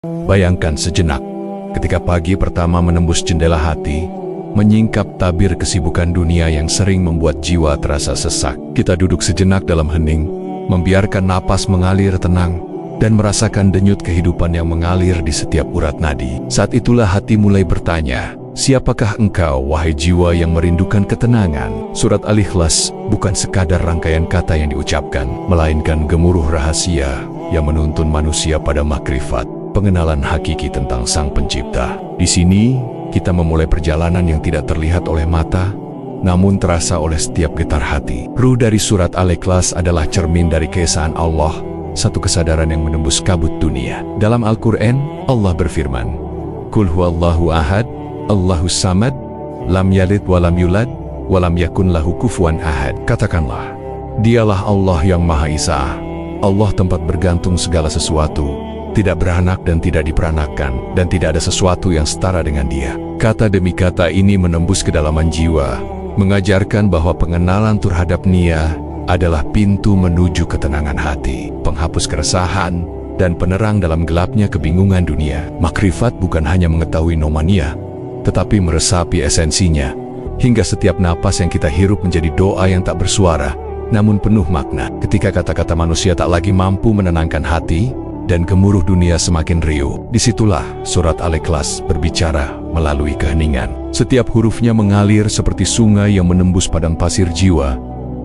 Bayangkan sejenak, ketika pagi pertama menembus jendela hati, menyingkap tabir kesibukan dunia yang sering membuat jiwa terasa sesak. Kita duduk sejenak dalam hening, membiarkan napas mengalir tenang, dan merasakan denyut kehidupan yang mengalir di setiap urat nadi. Saat itulah hati mulai bertanya, siapakah engkau, wahai jiwa yang merindukan ketenangan? Surat Al-Ikhlas bukan sekadar rangkaian kata yang diucapkan, melainkan gemuruh rahasia yang menuntun manusia pada makrifat, pengenalan hakiki tentang Sang Pencipta. Di sini, kita memulai perjalanan yang tidak terlihat oleh mata, namun terasa oleh setiap getar hati. Ruh dari surat Al-Ikhlas adalah cermin dari keesaan Allah, satu kesadaran yang menembus kabut dunia. Dalam Al-Quran, Allah berfirman, Qul huwallahu ahad, Allahus samad, lam yalid walam yulad, walam yakun lahu kufuwan ahad. Katakanlah, dialah Allah yang Maha Esa, Allah tempat bergantung segala sesuatu, tidak beranak dan tidak diperanakkan, dan tidak ada sesuatu yang setara dengan Dia. Kata demi kata ini menembus kedalaman jiwa, mengajarkan bahwa pengenalan terhadap Nia adalah pintu menuju ketenangan hati, penghapus keresahan, dan penerang dalam gelapnya kebingungan dunia. Makrifat bukan hanya mengetahui nomania, tetapi meresapi esensinya, hingga setiap napas yang kita hirup menjadi doa yang tak bersuara, namun penuh makna. Ketika kata-kata manusia tak lagi mampu menenangkan hati, dan gemuruh dunia semakin riuh, disitulah surat Al-Ikhlas berbicara melalui keheningan. Setiap hurufnya mengalir seperti sungai yang menembus padang pasir jiwa,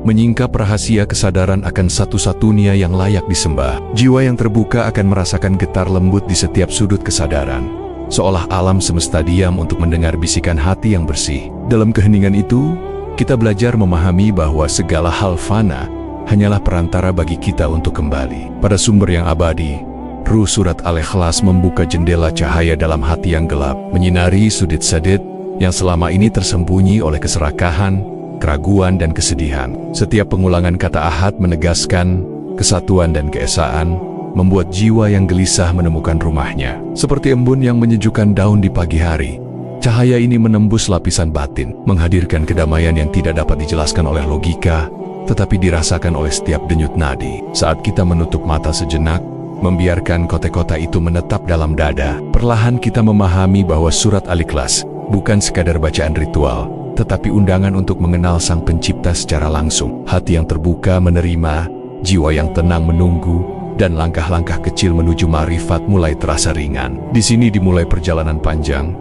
menyingkap rahasia kesadaran akan satu-satunya yang layak disembah. Jiwa yang terbuka akan merasakan getar lembut di setiap sudut kesadaran, seolah alam semesta diam untuk mendengar bisikan hati yang bersih. Dalam keheningan itu, kita belajar memahami bahwa segala hal fana hanyalah perantara bagi kita untuk kembali pada sumber yang abadi. Ruh surat Al-Ikhlas membuka jendela cahaya dalam hati yang gelap, menyinari sudut-sudut yang selama ini tersembunyi oleh keserakahan, keraguan, dan kesedihan. Setiap pengulangan kata ahad menegaskan kesatuan dan keesaan, membuat jiwa yang gelisah menemukan rumahnya. Seperti embun yang menyejukkan daun di pagi hari, cahaya ini menembus lapisan batin, menghadirkan kedamaian yang tidak dapat dijelaskan oleh logika, tetapi dirasakan oleh setiap denyut nadi. Saat kita menutup mata sejenak, membiarkan kota-kota itu menetap dalam dada, perlahan kita memahami bahwa surat Al-Ikhlas bukan sekadar bacaan ritual, tetapi undangan untuk mengenal Sang Pencipta secara langsung. Hati yang terbuka menerima, jiwa yang tenang menunggu, dan langkah-langkah kecil menuju ma'rifat mulai terasa ringan. Di sini dimulai perjalanan panjang,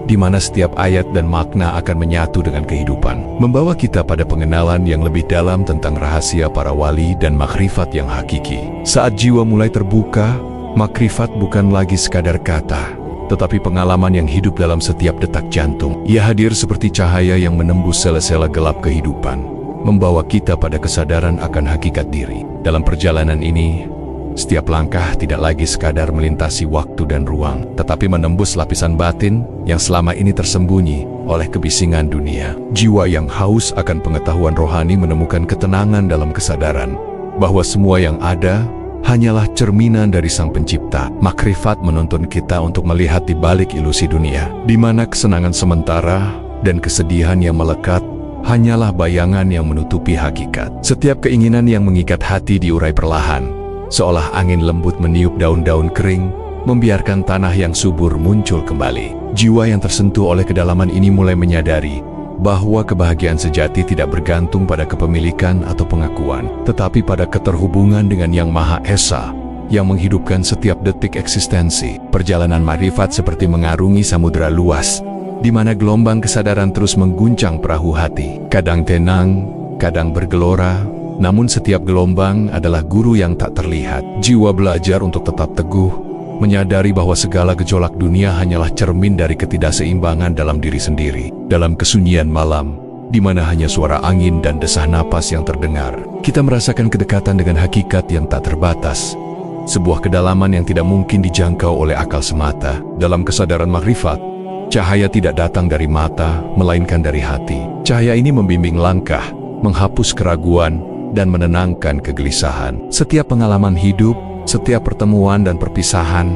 di mana setiap ayat dan makna akan menyatu dengan kehidupan, membawa kita pada pengenalan yang lebih dalam tentang rahasia para wali dan makrifat yang hakiki. Saat jiwa mulai terbuka, makrifat bukan lagi sekadar kata, tetapi pengalaman yang hidup dalam setiap detak jantung. Ia hadir seperti cahaya yang menembus sela-sela gelap kehidupan, membawa kita pada kesadaran akan hakikat diri. Dalam perjalanan ini, setiap langkah tidak lagi sekadar melintasi waktu dan ruang, tetapi menembus lapisan batin yang selama ini tersembunyi oleh kebisingan dunia. Jiwa yang haus akan pengetahuan rohani menemukan ketenangan dalam kesadaran bahwa semua yang ada hanyalah cerminan dari Sang Pencipta. Makrifat menuntun kita untuk melihat di balik ilusi dunia, di mana kesenangan sementara dan kesedihan yang melekat hanyalah bayangan yang menutupi hakikat. Setiap keinginan yang mengikat hati diurai perlahan, seolah angin lembut meniup daun-daun kering, membiarkan tanah yang subur muncul kembali. Jiwa yang tersentuh oleh kedalaman ini mulai menyadari bahwa kebahagiaan sejati tidak bergantung pada kepemilikan atau pengakuan, tetapi pada keterhubungan dengan Yang Maha Esa, yang menghidupkan setiap detik eksistensi. Perjalanan ma'rifat seperti mengarungi samudera luas, di mana gelombang kesadaran terus mengguncang perahu hati. Kadang tenang, kadang bergelora, namun setiap gelombang adalah guru yang tak terlihat. Jiwa belajar untuk tetap teguh, menyadari bahwa segala gejolak dunia hanyalah cermin dari ketidakseimbangan dalam diri sendiri. Dalam kesunyian malam, di mana hanya suara angin dan desah napas yang terdengar, kita merasakan kedekatan dengan hakikat yang tak terbatas. Sebuah kedalaman yang tidak mungkin dijangkau oleh akal semata. Dalam kesadaran makrifat, cahaya tidak datang dari mata, melainkan dari hati. Cahaya ini membimbing langkah, menghapus keraguan, dan menenangkan kegelisahan. Setiap pengalaman hidup, setiap pertemuan dan perpisahan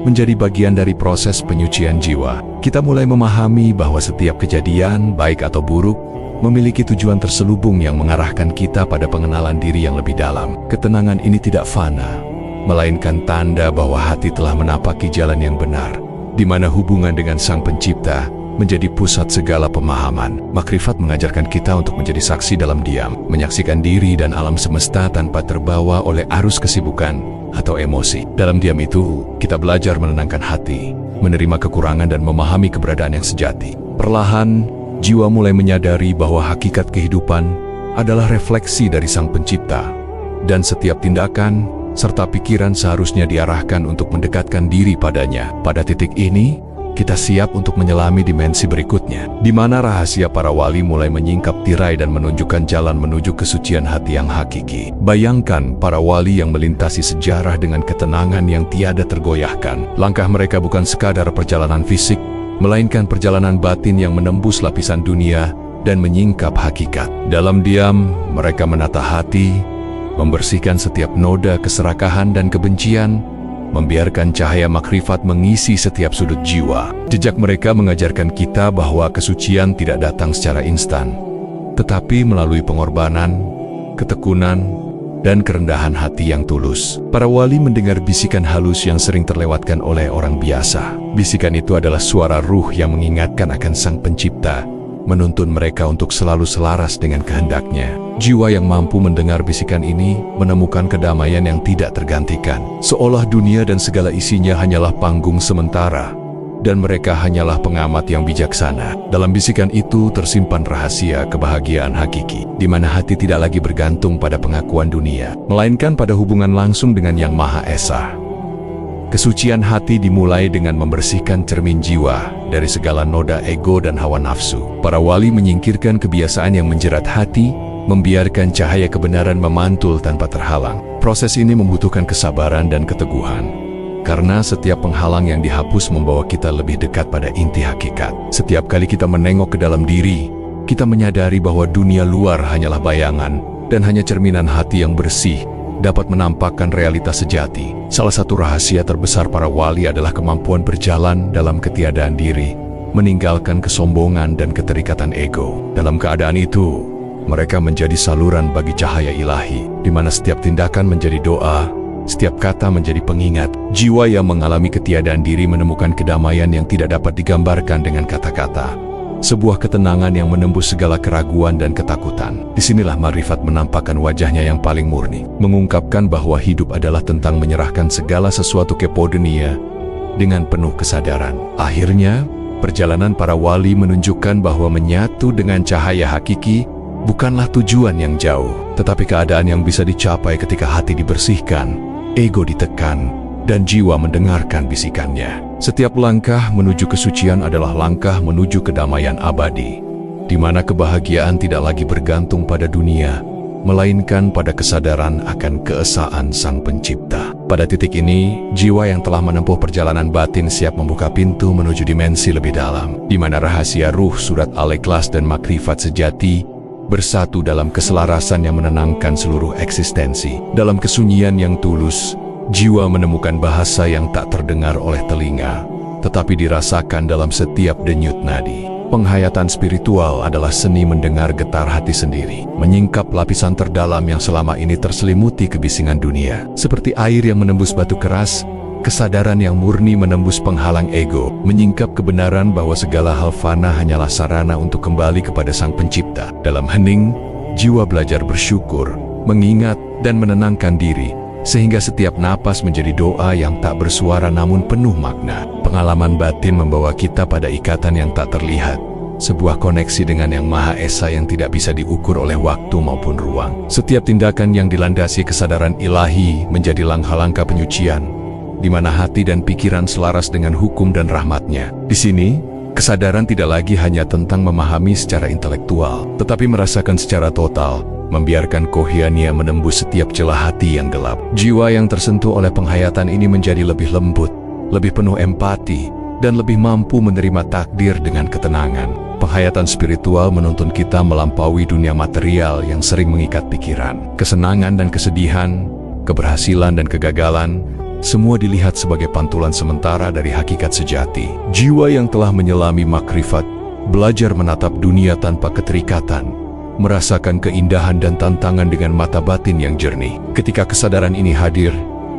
menjadi bagian dari proses penyucian jiwa. Kita mulai memahami bahwa setiap kejadian, baik atau buruk, memiliki tujuan terselubung yang mengarahkan kita pada pengenalan diri yang lebih dalam. Ketenangan ini tidak fana, melainkan tanda bahwa hati telah menapaki jalan yang benar, di mana hubungan dengan Sang Pencipta menjadi pusat segala pemahaman. Makrifat mengajarkan kita untuk menjadi saksi dalam diam, menyaksikan diri dan alam semesta tanpa terbawa oleh arus kesibukan atau emosi. Dalam diam itu, kita belajar menenangkan hati, menerima kekurangan dan memahami keberadaan yang sejati. Perlahan, jiwa mulai menyadari bahwa hakikat kehidupan adalah refleksi dari Sang Pencipta, dan setiap tindakan serta pikiran seharusnya diarahkan untuk mendekatkan diri padanya. Pada titik ini, kita siap untuk menyelami dimensi berikutnya, di mana rahasia para wali mulai menyingkap tirai dan menunjukkan jalan menuju kesucian hati yang hakiki. Bayangkan para wali yang melintasi sejarah dengan ketenangan yang tiada tergoyahkan. Langkah mereka bukan sekadar perjalanan fisik, melainkan perjalanan batin yang menembus lapisan dunia dan menyingkap hakikat. Dalam diam, mereka menata hati, membersihkan setiap noda keserakahan dan kebencian, membiarkan cahaya makrifat mengisi setiap sudut jiwa. Jejak mereka mengajarkan kita bahwa kesucian tidak datang secara instan, tetapi melalui pengorbanan, ketekunan, dan kerendahan hati yang tulus. Para wali mendengar bisikan halus yang sering terlewatkan oleh orang biasa. Bisikan itu adalah suara ruh yang mengingatkan akan Sang Pencipta, menuntun mereka untuk selalu selaras dengan kehendaknya. Jiwa yang mampu mendengar bisikan ini menemukan kedamaian yang tidak tergantikan. Seolah dunia dan segala isinya hanyalah panggung sementara, dan mereka hanyalah pengamat yang bijaksana. Dalam bisikan itu tersimpan rahasia kebahagiaan hakiki, di mana hati tidak lagi bergantung pada pengakuan dunia, melainkan pada hubungan langsung dengan Yang Maha Esa. Kesucian hati dimulai dengan membersihkan cermin jiwa dari segala noda ego dan hawa nafsu. Para wali menyingkirkan kebiasaan yang menjerat hati, membiarkan cahaya kebenaran memantul tanpa terhalang. Proses ini membutuhkan kesabaran dan keteguhan, karena setiap penghalang yang dihapus membawa kita lebih dekat pada inti hakikat. Setiap kali kita menengok ke dalam diri, kita menyadari bahwa dunia luar hanyalah bayangan, dan hanya cerminan hati yang bersih dapat menampakkan realitas sejati. Salah satu rahasia terbesar para wali adalah kemampuan berjalan dalam ketiadaan diri, meninggalkan kesombongan dan keterikatan ego. Dalam keadaan itu, mereka menjadi saluran bagi cahaya ilahi, di mana setiap tindakan menjadi doa, setiap kata menjadi pengingat. Jiwa yang mengalami ketiadaan diri menemukan kedamaian yang tidak dapat digambarkan dengan kata-kata. Sebuah ketenangan yang menembus segala keraguan dan ketakutan. Disinilah makrifat menampakkan wajahnya yang paling murni, mengungkapkan bahwa hidup adalah tentang menyerahkan segala sesuatu kepada dunia dengan penuh kesadaran. Akhirnya, perjalanan para wali menunjukkan bahwa menyatu dengan cahaya hakiki bukanlah tujuan yang jauh, tetapi keadaan yang bisa dicapai ketika hati dibersihkan, ego ditekan, dan jiwa mendengarkan bisikannya. Setiap langkah menuju kesucian adalah langkah menuju kedamaian abadi, di mana kebahagiaan tidak lagi bergantung pada dunia, melainkan pada kesadaran akan keesaan Sang Pencipta. Pada titik ini, jiwa yang telah menempuh perjalanan batin siap membuka pintu menuju dimensi lebih dalam, di mana rahasia ruh, surat Al-Ikhlas, dan makrifat sejati bersatu dalam keselarasan yang menenangkan seluruh eksistensi. Dalam kesunyian yang tulus, jiwa menemukan bahasa yang tak terdengar oleh telinga, tetapi dirasakan dalam setiap denyut nadi. Penghayatan spiritual adalah seni mendengar getar hati sendiri, menyingkap lapisan terdalam yang selama ini terselimuti kebisingan dunia. Seperti air yang menembus batu keras, kesadaran yang murni menembus penghalang ego, menyingkap kebenaran bahwa segala hal fana hanyalah sarana untuk kembali kepada Sang Pencipta. Dalam hening, jiwa belajar bersyukur, mengingat, dan menenangkan diri, sehingga setiap napas menjadi doa yang tak bersuara namun penuh makna. Pengalaman batin membawa kita pada ikatan yang tak terlihat, sebuah koneksi dengan Yang Maha Esa yang tidak bisa diukur oleh waktu maupun ruang. Setiap tindakan yang dilandasi kesadaran ilahi menjadi langkah-langkah penyucian, di mana hati dan pikiran selaras dengan hukum dan rahmat-Nya. Di sini, kesadaran tidak lagi hanya tentang memahami secara intelektual, tetapi merasakan secara total, membiarkan kohiania menembus setiap celah hati yang gelap. Jiwa yang tersentuh oleh penghayatan ini menjadi lebih lembut, lebih penuh empati, dan lebih mampu menerima takdir dengan ketenangan. Penghayatan spiritual menuntun kita melampaui dunia material yang sering mengikat pikiran. Kesenangan dan kesedihan, keberhasilan dan kegagalan, semua dilihat sebagai pantulan sementara dari hakikat sejati. Jiwa yang telah menyelami makrifat, belajar menatap dunia tanpa keterikatan, merasakan keindahan dan tantangan dengan mata batin yang jernih. Ketika kesadaran ini hadir,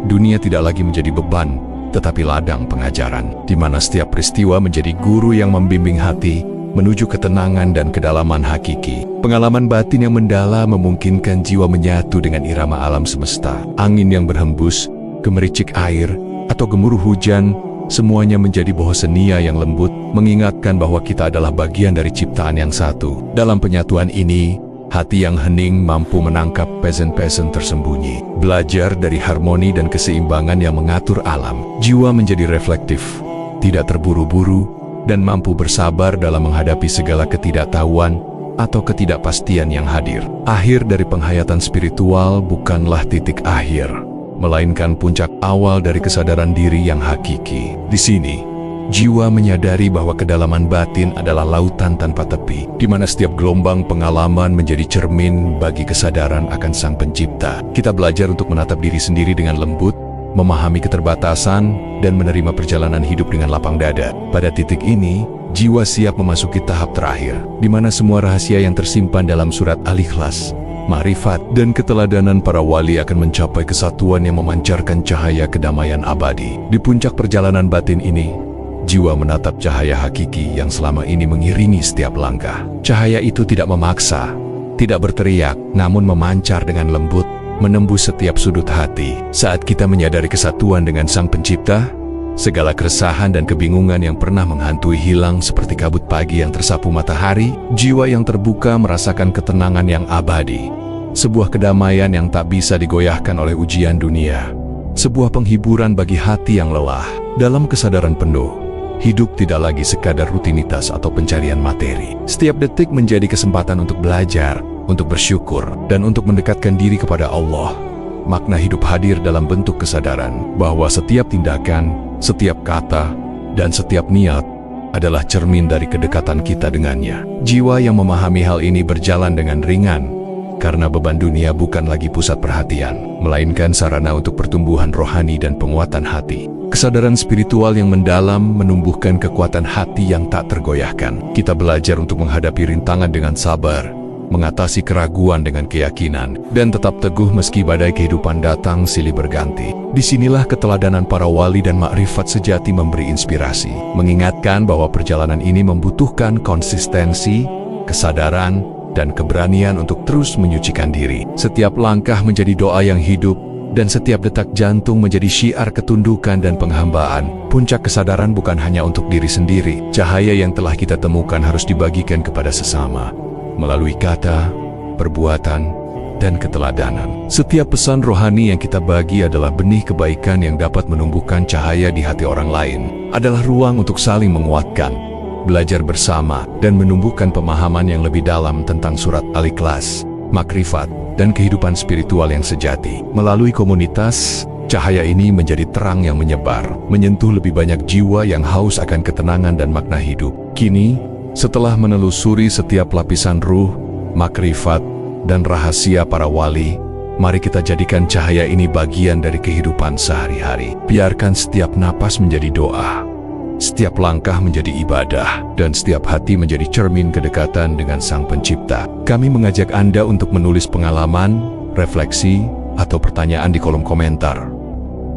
dunia tidak lagi menjadi beban, tetapi ladang pengajaran, di mana setiap peristiwa menjadi guru yang membimbing hati menuju ketenangan dan kedalaman hakiki. Pengalaman batin yang mendalam memungkinkan jiwa menyatu dengan irama alam semesta. Angin yang berhembus, gemericik air, atau gemuruh hujan, semuanya menjadi bohosenia yang lembut, mengingatkan bahwa kita adalah bagian dari ciptaan yang satu. Dalam penyatuan ini, hati yang hening mampu menangkap pesen-pesen tersembunyi. Belajar dari harmoni dan keseimbangan yang mengatur alam, jiwa menjadi reflektif, tidak terburu-buru, dan mampu bersabar dalam menghadapi segala ketidaktahuan atau ketidakpastian yang hadir. Akhir dari penghayatan spiritual bukanlah titik akhir, melainkan puncak awal dari kesadaran diri yang hakiki. Di sini, jiwa menyadari bahwa kedalaman batin adalah lautan tanpa tepi, di mana setiap gelombang pengalaman menjadi cermin bagi kesadaran akan Sang Pencipta. Kita belajar untuk menatap diri sendiri dengan lembut, memahami keterbatasan, dan menerima perjalanan hidup dengan lapang dada. Pada titik ini, jiwa siap memasuki tahap terakhir, di mana semua rahasia yang tersimpan dalam surat Al-Ikhlas, ma'rifat, dan keteladanan para wali akan mencapai kesatuan yang memancarkan cahaya kedamaian abadi. Di puncak perjalanan batin ini, jiwa menatap cahaya hakiki yang selama ini mengiringi setiap langkah. Cahaya itu tidak memaksa, tidak berteriak, namun memancar dengan lembut, menembus setiap sudut hati. Saat kita menyadari kesatuan dengan Sang Pencipta, segala keresahan dan kebingungan yang pernah menghantui hilang seperti kabut pagi yang tersapu matahari. Jiwa yang terbuka merasakan ketenangan yang abadi, sebuah kedamaian yang tak bisa digoyahkan oleh ujian dunia, sebuah penghiburan bagi hati yang lelah. Dalam kesadaran penuh, hidup tidak lagi sekadar rutinitas atau pencarian materi. Setiap detik menjadi kesempatan untuk belajar, untuk bersyukur, dan untuk mendekatkan diri kepada Allah. Makna hidup hadir dalam bentuk kesadaran bahwa setiap tindakan, setiap kata, dan setiap niat adalah cermin dari kedekatan kita dengannya. Jiwa yang memahami hal ini berjalan dengan ringan, karena beban dunia bukan lagi pusat perhatian, melainkan sarana untuk pertumbuhan rohani dan penguatan hati. Kesadaran spiritual yang mendalam menumbuhkan kekuatan hati yang tak tergoyahkan. Kita belajar untuk menghadapi rintangan dengan sabar, mengatasi keraguan dengan keyakinan, dan tetap teguh meski badai kehidupan datang silih berganti. Disinilah keteladanan para wali dan makrifat sejati memberi inspirasi, mengingatkan bahwa perjalanan ini membutuhkan konsistensi, kesadaran, dan keberanian untuk terus menyucikan diri. Setiap langkah menjadi doa yang hidup, dan setiap detak jantung menjadi syiar ketundukan dan penghambaan. Puncak kesadaran bukan hanya untuk diri sendiri. Cahaya yang telah kita temukan harus dibagikan kepada sesama, melalui kata, perbuatan, dan keteladanan. Setiap pesan rohani yang kita bagi adalah benih kebaikan yang dapat menumbuhkan cahaya di hati orang lain. Adalah ruang untuk saling menguatkan, belajar bersama, dan menumbuhkan pemahaman yang lebih dalam tentang surat Al-Ikhlas, makrifat, dan kehidupan spiritual yang sejati. Melalui komunitas, cahaya ini menjadi terang yang menyebar, menyentuh lebih banyak jiwa yang haus akan ketenangan dan makna hidup. Kini, setelah menelusuri setiap lapisan ruh, makrifat, dan rahasia para wali, mari kita jadikan cahaya ini bagian dari kehidupan sehari-hari. Biarkan setiap napas menjadi doa, setiap langkah menjadi ibadah, dan setiap hati menjadi cermin kedekatan dengan Sang Pencipta. Kami mengajak Anda untuk menulis pengalaman, refleksi, atau pertanyaan di kolom komentar.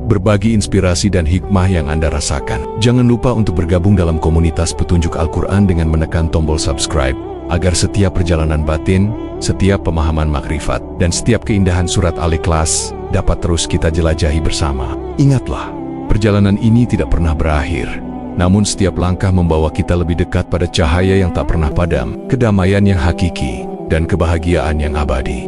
Berbagi inspirasi dan hikmah yang Anda rasakan. Jangan lupa untuk bergabung dalam komunitas petunjuk Al-Quran dengan menekan tombol subscribe, agar setiap perjalanan batin, setiap pemahaman makrifat, dan setiap keindahan surat Al-Ikhlas dapat terus kita jelajahi bersama. Ingatlah, perjalanan ini tidak pernah berakhir, namun setiap langkah membawa kita lebih dekat pada cahaya yang tak pernah padam, kedamaian yang hakiki, dan kebahagiaan yang abadi.